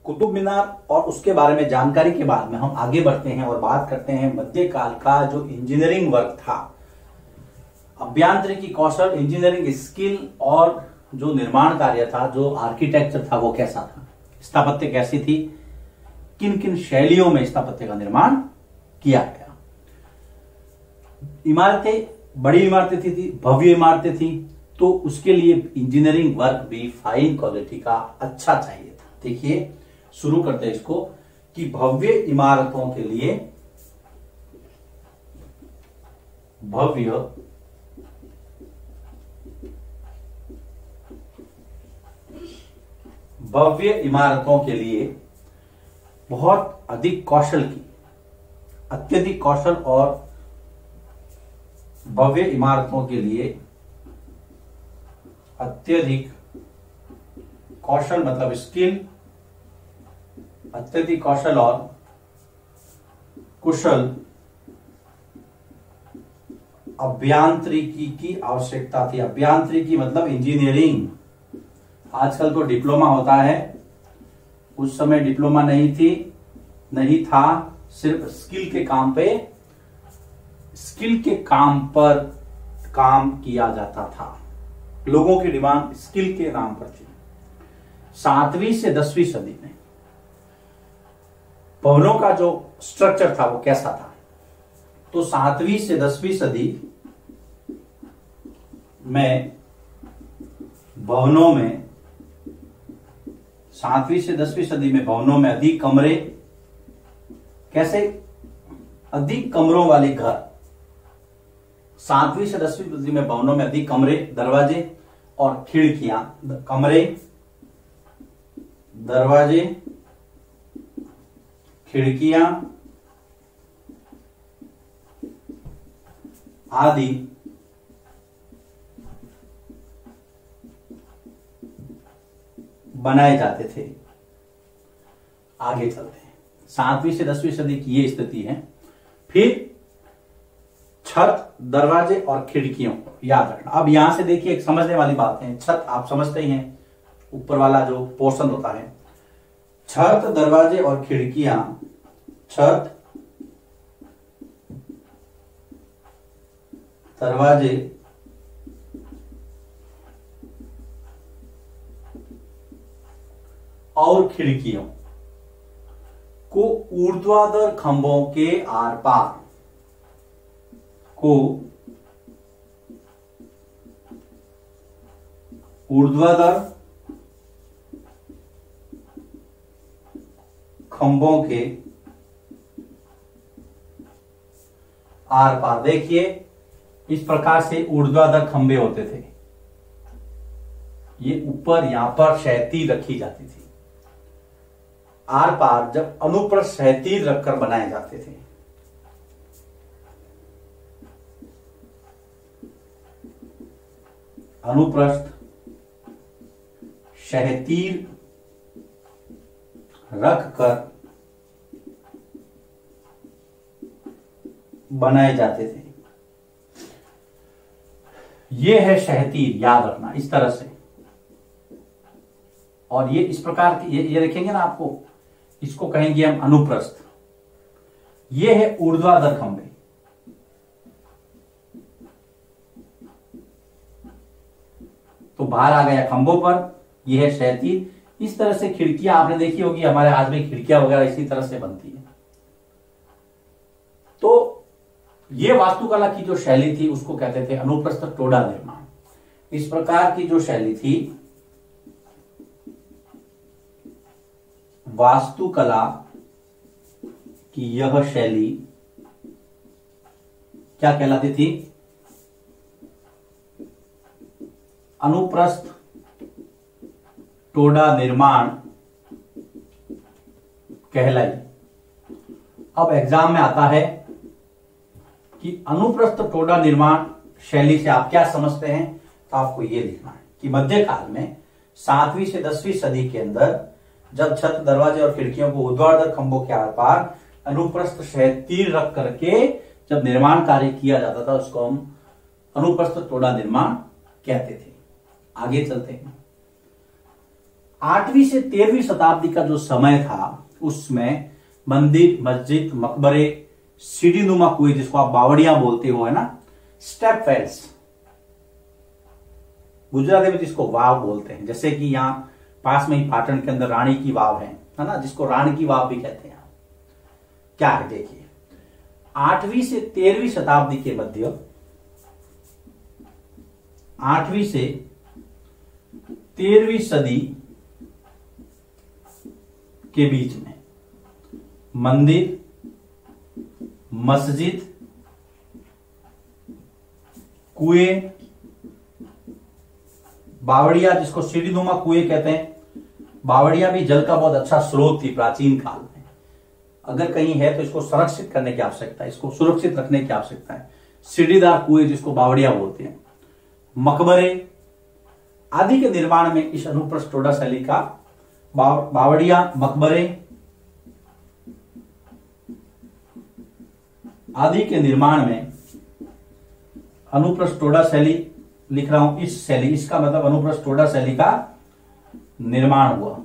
कुतुब मीनार और उसके बारे में जानकारी के बाद में हम आगे बढ़ते हैं और बात करते हैं मध्यकाल का जो इंजीनियरिंग वर्क था, अभियांत्रिकी कौशल, इंजीनियरिंग स्किल और जो निर्माण कार्य था, जो आर्किटेक्चर था वो कैसा था, स्थापत्य कैसी थी, किन किन शैलियों में स्थापत्य का निर्माण किया गया। इमारतें बड़ी इमारतें थी, भव्य इमारतें थी, तो उसके लिए इंजीनियरिंग वर्क भी फाइन क्वालिटी का अच्छा चाहिए था। देखिए शुरू करते हैं इसको कि भव्य इमारतों के लिए भव्य इमारतों के लिए बहुत अधिक कौशल की, अत्यधिक कौशल और भव्य इमारतों के लिए अत्यधिक कौशल मतलब स्किल, अत्यधिक कौशल और कुशल अभियांत्रिकी की आवश्यकता थी। अभियांत्रिकी मतलब इंजीनियरिंग। आजकल तो डिप्लोमा होता है, उस समय डिप्लोमा नहीं था, सिर्फ स्किल के काम पर काम किया जाता था। लोगों की डिमांड स्किल के नाम पर थी। 7वीं से 10वीं सदी में भवनों का जो स्ट्रक्चर था वो कैसा था, तो 7वीं से 10वीं सदी में भवनों में 7वीं से 10वीं सदी में भवनों में अधिक कमरे, कैसे अधिक कमरों वाले घर। 7वीं से 10वीं सदी में भवनों में अधिक कमरे, दरवाजे और खिड़कियां, कमरे, दरवाजे, खिड़कियां आदि बनाए जाते थे। आगे चलते हैं, 7वीं से 10वीं सदी की ये स्थिति है। फिर छत, दरवाजे और खिड़कियों को याद रखना। अब यहां से देखिए एक समझने वाली बात है। छत आप समझते ही हैं, ऊपर वाला जो पोर्शन होता है, छत, दरवाजे और खिड़कियां, छत, दरवाजे और खिड़कियों को ऊर्ध्वाधर खंभों के आर पार ऊर्ध्वाधर खंभों के आर पार, देखिए इस प्रकार से ऊर्ध्वाधर खंभे होते थे। ये ऊपर यहां पर क्षैतिज रखी जाती थी। आर पार जब अनुप्रस्थ क्षैतिज रखकर बनाए जाते थे। अनुप्रस्थ क्षैतिज रखकर बनाए जाते थे। यह है क्षैतिज, याद रखना इस तरह से। और ये इस प्रकार की ये देखेंगे ना, आपको इसको कहेंगे हम अनुप्रस्थ। ये है ऊर्ध्वाधर खंभे। तो बाहर आ गया खंभों पर, यह है क्षैतिज। इस तरह से खिड़कियां आपने देखी होगी, हमारे आज भी खिड़कियां वगैरह इसी तरह से बनती है। तो ये वास्तुकला की जो शैली थी उसको कहते थे अनुप्रस्थ टोडा निर्माण। इस प्रकार की जो शैली थी वास्तुकला की, यह शैली क्या कहलाती थी? अनुप्रस्थ टोडा निर्माण कहलाई। अब एग्जाम में आता है कि अनुप्रस्थ टोडा निर्माण शैली से आप क्या समझते हैं, तो आपको यह लिखना है कि मध्यकाल में 7वीं से 10वीं सदी के अंदर जब छत, दरवाजे और खिड़कियों को ऊर्ध्वाधर खंभों के आर पार अनुप्रस्थ क्षैतिज रख करके जब निर्माण कार्य किया जाता था, उसको हम अनुप्रस्थ टोडा निर्माण कहते थे। आगे चलते हैं। 8वीं से 13वीं शताब्दी का जो समय था उसमें मंदिर, मस्जिद, मकबरे, सीढ़ी नुमा कुएं जिसको आप बावड़ियां बोलते हो, है ना, स्टेप वेल्स, गुजराती में जिसको वाव बोलते हैं, जैसे कि यहाँ पास में ही पाटन के अंदर रानी की वाव है ना, जिसको रानी की वाव भी कहते हैं। क्या है देखिए, 8वीं से 13वीं शताब्दी के मध्य, 8वीं से 13वीं सदी के बीच में मंदिर, मस्जिद, कुएं, बावड़िया जिसको सीढ़ीनुमा कुएं कहते हैं, बावड़िया भी जल का बहुत अच्छा स्रोत थी प्राचीन काल में। अगर कहीं है तो इसको संरक्षित करने की आवश्यकता है, इसको सुरक्षित रखने की आवश्यकता है। सीढ़ीदार कुएं जिसको बावड़िया बोलते हैं, मकबरे आदि के निर्माण में इस अनुप्रस्थ टोडा शैली का बावड़िया, मकबरे आदि के निर्माण में अनुप्रस्थ टोडा शैली लिख रहा हूं, इस शैली, इसका मतलब अनुप्रस्थ टोडा शैली का निर्माण हुआ।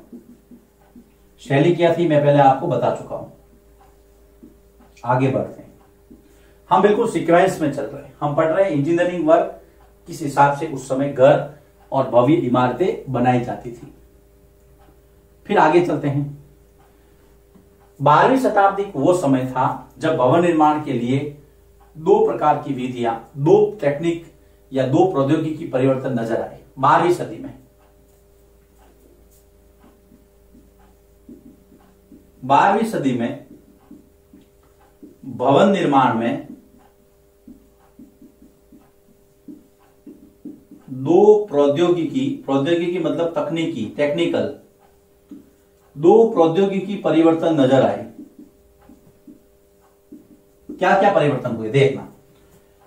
शैली क्या थी मैं पहले आपको बता चुका हूं। आगे बढ़ते हैं, हम बिल्कुल सीक्वेंस में चल रहे हैं, हम पढ़ रहे हैं इंजीनियरिंग वर्क किस हिसाब से उस समय घर और भव्य इमारतें बनाई जाती थी। फिर आगे चलते हैं, 12वीं शताब्दी वो समय था जब भवन निर्माण के लिए दो प्रकार की विधियां, दो टेक्निक या दो प्रौद्योगिकी परिवर्तन नजर आए। 12वीं सदी में 12वीं सदी में भवन निर्माण में दो प्रौद्योगिकी मतलब तकनीकी, टेक्निकल, दो प्रौद्योगिकी परिवर्तन नजर आए। क्या क्या परिवर्तन हुए देखना,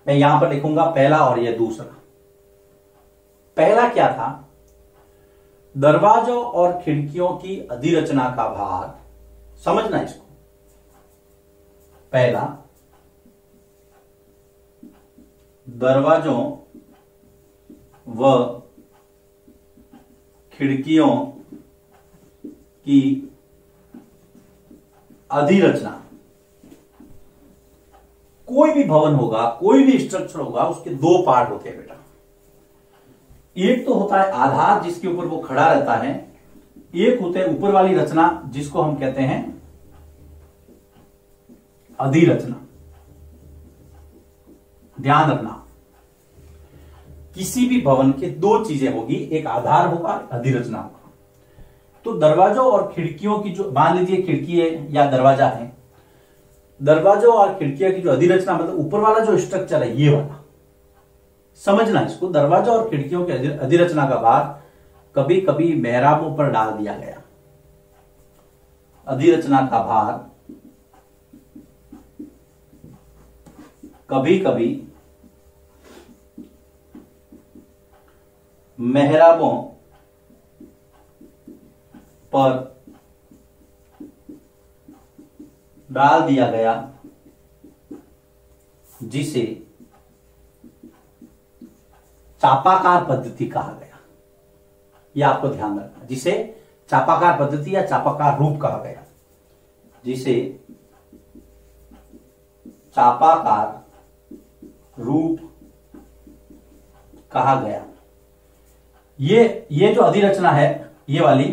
मैं यहां पर लिखूंगा पहला और यह दूसरा। पहला क्या था, दरवाजों और खिड़कियों की अधिरचना का भार, समझना इसको। पहला, दरवाजों व खिड़कियों की अधिरचना। कोई भी भवन होगा, कोई भी स्ट्रक्चर होगा, उसके दो पार्ट होते हैं बेटा। एक तो होता है आधार जिसके ऊपर वो खड़ा रहता है, एक होते हैं ऊपर वाली रचना जिसको हम कहते हैं अधिरचना। ध्यान रखना, किसी भी भवन के दो चीजें होगी, एक आधार होगा, अधिरचना होगा। तो दरवाजों और खिड़कियों की जो, मान लीजिए खिड़की है या दरवाजा है, दरवाजों और खिड़कियों की जो अधिरचना मतलब ऊपर वाला जो स्ट्रक्चर है, ये वाला समझना इसको। दरवाजा और खिड़कियों की अधिरचना का भार कभी कभी मेहराबों पर डाल दिया गया। अधिरचना का भार कभी कभी मेहराबों पर डाल दिया गया, जिसे चापाकार पद्धति कहा गया। यह आपको ध्यान रखना, जिसे चापाकार पद्धति या चापाकार रूप कहा गया, जिसे चापाकार रूप कहा गया। ये जो अधिरचना है, ये वाली,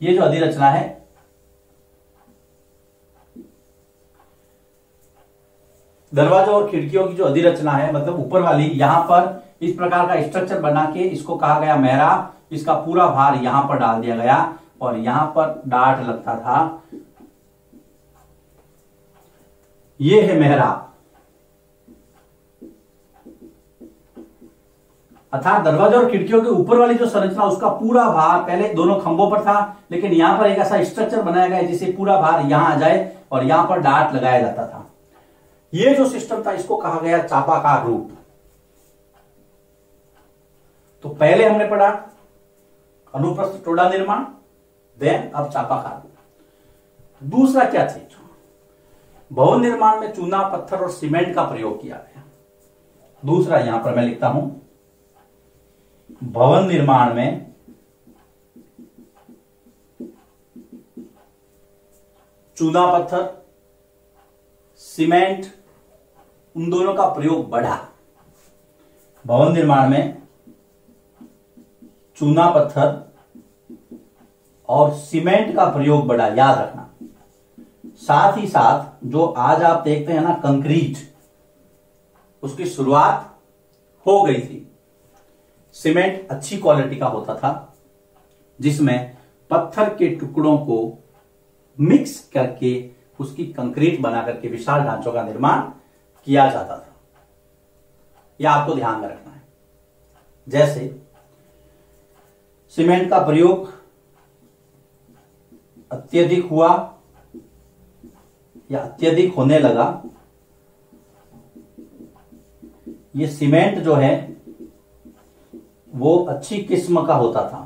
ये जो अधिरचना है, दरवाजों और खिड़कियों की जो अधिरचना है मतलब ऊपर वाली, यहां पर इस प्रकार का स्ट्रक्चर बना के इसको कहा गया मेहराब। इसका पूरा भार यहां पर डाल दिया गया और यहां पर डाट लगता था। ये है मेहराब, अर्थात दरवाजा और खिड़कियों के ऊपर वाली जो संरचना, उसका पूरा भार पहले दोनों खंभों पर था, लेकिन यहां पर एक ऐसा स्ट्रक्चर बनाया गया जिससे पूरा भार यहां आ जाए और यहां पर डाट लगाया जाता था। ये जो सिस्टम था इसको कहा गया चापाकार रूप। तो पहले हमने पढ़ा अनुप्रस्थ टोडा निर्माण, देन अब चापाकार रूप। दूसरा क्या चीज, भवन निर्माण में चूना, पत्थर और सीमेंट का प्रयोग किया गया। दूसरा यहां पर मैं लिखता हूं, भवन निर्माण में चूना पत्थर, सीमेंट, उन दोनों का प्रयोग बढ़ा। भवन निर्माण में चूना पत्थर और सीमेंट का प्रयोग बढ़ा, याद रखना। साथ ही साथ जो आज आप देखते हैं ना कंक्रीट, उसकी शुरुआत हो गई थी। सीमेंट अच्छी क्वालिटी का होता था जिसमें पत्थर के टुकड़ों को मिक्स करके उसकी कंक्रीट बना करके विशाल ढांचों का निर्माण किया जाता था। यह आपको ध्यान में रखना है। जैसे सीमेंट का प्रयोग अत्यधिक हुआ या अत्यधिक होने लगा, ये सीमेंट जो है वो अच्छी किस्म का होता था।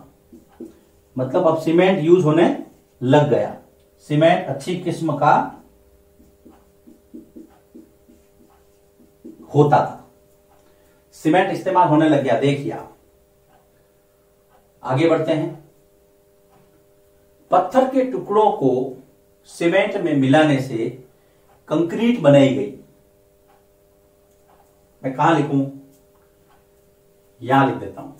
मतलब अब सीमेंट यूज होने लग गया, सीमेंट अच्छी किस्म का होता था, सीमेंट इस्तेमाल होने लग गया। देखिए आप आगे बढ़ते हैं। पत्थर के टुकड़ों को सीमेंट में मिलाने से कंक्रीट बनाई गई। मैं कहां लिखूं? यहां लिख देता हूं।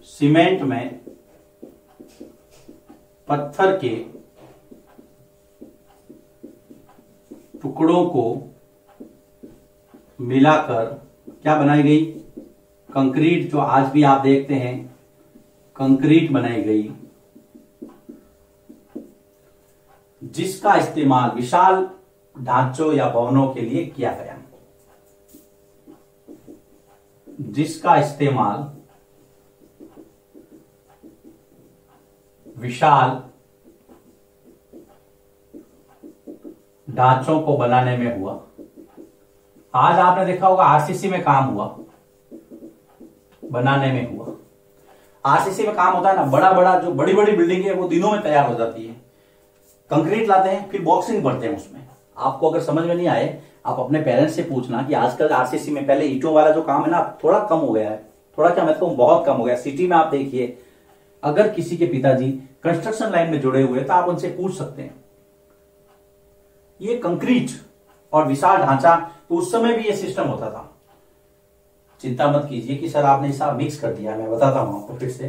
सीमेंट में पत्थर के टुकड़ों को मिलाकर क्या बनाई गई? कंक्रीट, जो आज भी आप देखते हैं कंक्रीट बनाई गई, जिसका इस्तेमाल विशाल ढांचों या भवनों के लिए किया गया, जिसका इस्तेमाल विशाल ढांचों को बनाने में हुआ। आज आपने देखा होगा आरसीसी में काम हुआ, बनाने में हुआ। आरसीसी में काम होता है ना, बड़ा बड़ा जो बड़ी बड़ी बिल्डिंग है वो दिनों में तैयार हो जाती है। कंक्रीट लाते हैं, फिर बॉक्सिंग भरते हैं उसमें। आपको अगर समझ में नहीं आए, आप अपने पेरेंट्स से पूछना कि आजकल आरसीसी में, पहले ईंटों वाला जो काम है ना थोड़ा कम हो गया है, थोड़ा क्या मैं कहूं बहुत कम हो गया। सिटी में आप देखिए, अगर किसी के पिताजी कंस्ट्रक्शन लाइन में जुड़े हुए तो आप उनसे पूछ सकते हैं। ये कंक्रीट और विशाल ढांचा, तो उस समय भी ये सिस्टम होता था। चिंता मत कीजिए कि सर आपने ऐसा मिक्स कर दिया, मैं बताता हूं आपको फिर से।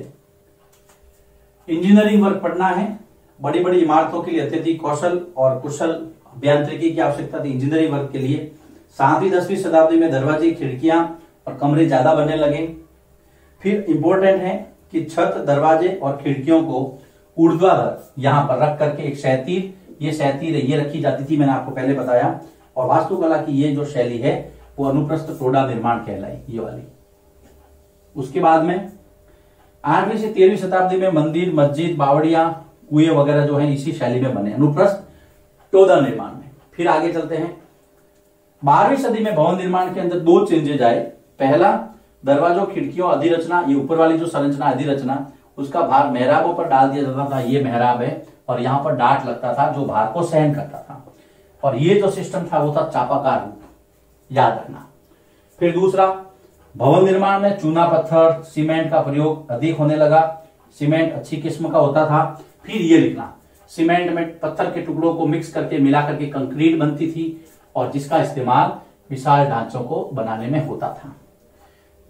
इंजीनियरिंग वर्क पढ़ना है, बड़ी बड़ी इमारतों के लिए अत्यधिक कौशल और कुशल अभियांत्रिकी की आवश्यकता थी। इंजीनियरिंग वर्क के लिए 7वीं 10वीं शताब्दी में दरवाजे, खिड़कियां और कमरे ज्यादा बनने लगे। फिर इंपॉर्टेंट है कि छत, दरवाजे और खिड़कियों को ऊर्ध्वाधर यहां पर रख करके एक क्षैतिज, ये क्षैतिज ये रखी जाती थी, मैंने आपको पहले बताया। और वास्तुकला की ये जो शैली है वो अनुप्रस्थ टोडा निर्माण कहलाई, ये वाली। उसके बाद में 8वीं से 13वीं शताब्दी में मंदिर, मस्जिद, बावड़ियां, कुएं वगैरह जो है इसी शैली में बने, अनुप्रस्थ टोडा निर्माण में। फिर आगे चलते हैं। 12वीं सदी में भवन निर्माण के अंदर 2 चेंजेज आए। पहला, दरवाजों, खिड़कियों, अधिरचना, ये ऊपर वाली जो संरचना अधिरचना, उसका भार मेहराबों पर डाल दिया जाता था। ये मेहराब है और यहां पर डाट लगता था जो भार को सहन करता था। और ये जो सिस्टम था वो था चापाकार रूप, याद रखना। फिर दूसरा, भवन निर्माण में चूना पत्थर, सीमेंट का प्रयोग अधिक होने लगा। सीमेंट अच्छी किस्म का होता था। फिर ये लिखना, सीमेंट में पत्थर के टुकड़ों को मिक्स करके मिला करके कंक्रीट बनती थी और जिसका इस्तेमाल विशाल ढांचों को बनाने में होता था।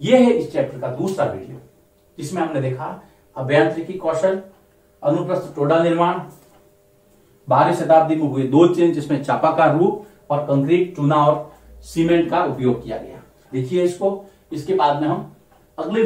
यह है इस चैप्टर का दूसरा वीडियो, जिसमें हमने देखा अभियांत्रिकी कौशल, अनुप्रस्थ टोडा निर्माण, 12वीं शताब्दी में हुए 2 चेंज, जिसमें चापाकार रूप और कंक्रीट, चूना और सीमेंट का उपयोग किया गया। देखिए इसको, इसके बाद में हम अगले